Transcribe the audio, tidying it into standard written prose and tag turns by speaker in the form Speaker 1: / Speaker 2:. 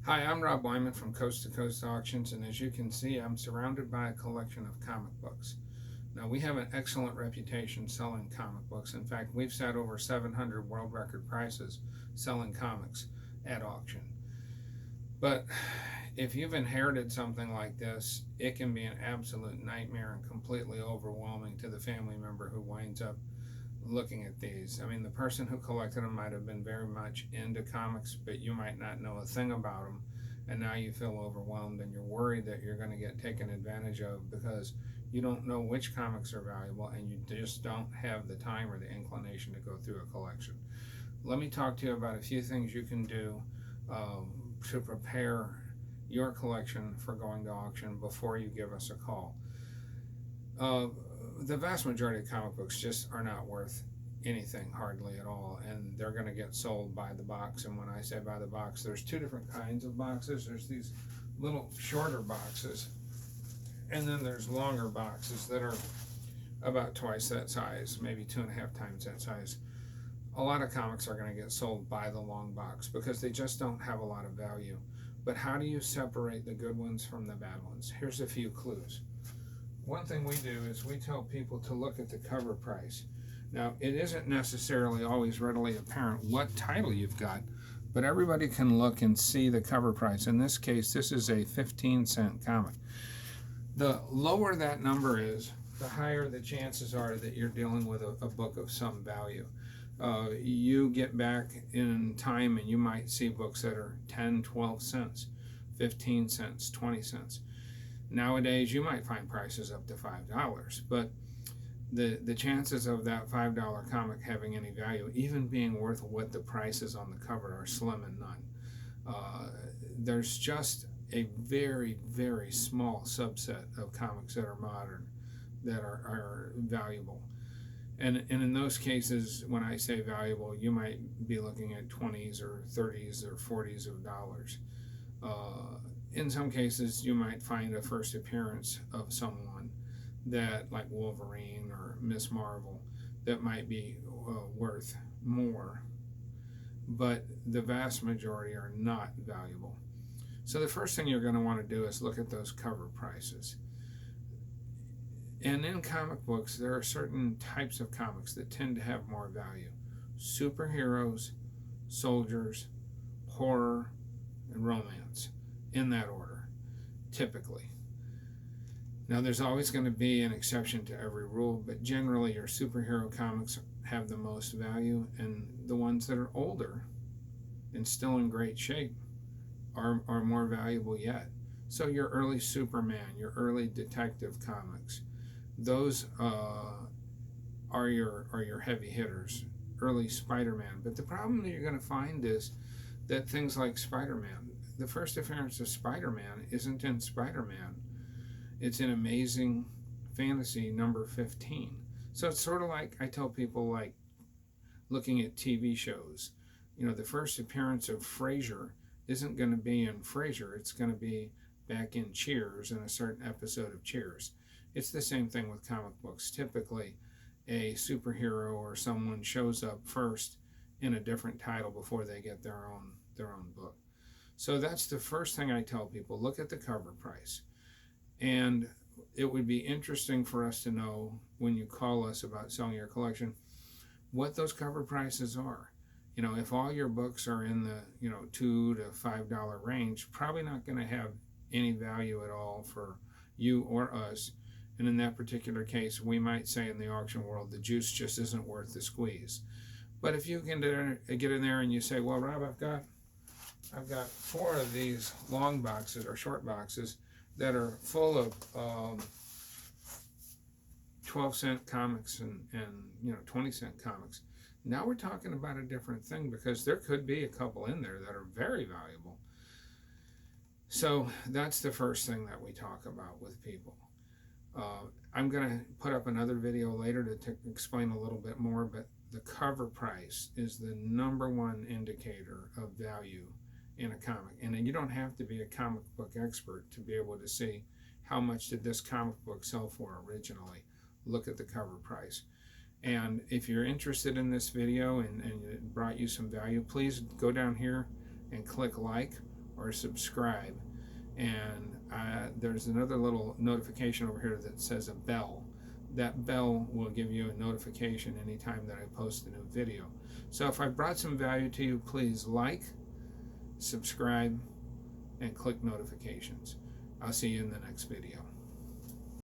Speaker 1: Hi, I'm Rob Wyman from Coast2Coast Auctions, and as you can see, I'm surrounded by a collection of comic books. Now, we have an excellent reputation selling comic books. In fact, we've set over 700 world record prices selling comics at auction. But if you've inherited something like this, it can be an absolute nightmare and completely overwhelming to the family member who winds up looking at these. I mean, the person who collected them might have been very much into comics, but you might not know a thing about them, and now you feel overwhelmed and you're worried that you're going to get taken advantage of because you don't know which comics are valuable and you just don't have the time or the inclination to go through a collection. Let me talk to you about a few things you can do to prepare your collection for going to auction before you give us a call. The vast majority of comic books just are not worth anything hardly at all, and they're going to get sold by the box. And when I say by the box, there's two different kinds of boxes. There's these little shorter boxes, and then there's longer boxes that are about twice that size, maybe 2.5 times that size. A lot of comics are going to get sold by the long box because they just don't have a lot of value. But how do you separate the good ones from the bad ones? Here's a few clues. One thing we do is we tell people to look at the cover price. Now, it isn't necessarily always readily apparent what title you've got, but everybody can look and see the cover price. In this case, this is a 15-cent comic. The lower that number is, the higher the chances are that you're dealing with a book of some value. You get back in time and you might see books that are 10, 12 cents, 15 cents, 20 cents. Nowadays, you might find prices up to $5, but the chances of that $5 comic having any value, even being worth what the price is on the cover, are slim and none. There's just a very, very small subset of comics that are modern that are valuable. And in those cases, when I say valuable, you might be looking at 20s or 30s or 40s of dollars. In some cases, you might find a first appearance of someone that, like Wolverine or Miss Marvel, that might be worth more, but the vast majority are not valuable. So the first thing you're going to want to do is look at those cover prices. And in comic books, there are certain types of comics that tend to have more value. Superheroes, soldiers, horror, and romance, in that order, typically. Now, there's always going to be an exception to every rule, but generally your superhero comics have the most value, and the ones that are older and still in great shape are more valuable yet. So your early Superman, your early detective comics, those are your heavy hitters. Early Spider-Man. But the problem that you're going to find is that things like Spider-Man, the first appearance of Spider-Man isn't in Spider-Man. It's in Amazing Fantasy number 15. So it's sort of like, I tell people, like looking at TV shows. You know, the first appearance of Frasier isn't going to be in Frasier. It's going to be back in Cheers, in a certain episode of Cheers. It's the same thing with comic books. Typically, a superhero or someone shows up first in a different title before they get their own book. So that's the first thing I tell people. Look at the cover price. And it would be interesting for us to know, when you call us about selling your collection, what those cover prices are. You know, if all your books are in the $2 to $5 range, probably not going to have any value at all for you or us. And in that particular case, we might say in the auction world, the juice just isn't worth the squeeze. But if you can get in there and you say, well, Rob, I've got 4 of these long boxes or short boxes that are full of 12-cent comics and 20-cent comics. Now we're talking about a different thing, because there could be a couple in there that are very valuable. So that's the first thing that we talk about with people. I'm going to put up another video later to explain a little bit more, but the cover price is the number one indicator of value in a comic. And you don't have to be a comic book expert to be able to see how much did this comic book sell for originally. Look at the cover price. And if you're interested in this video and it brought you some value, please go down here and click like or subscribe. And there's another little notification over here that says a bell. That bell will give you a notification anytime that I post a new video. So if I brought some value to you, please like, subscribe, and click notifications. I'll see you in the next video.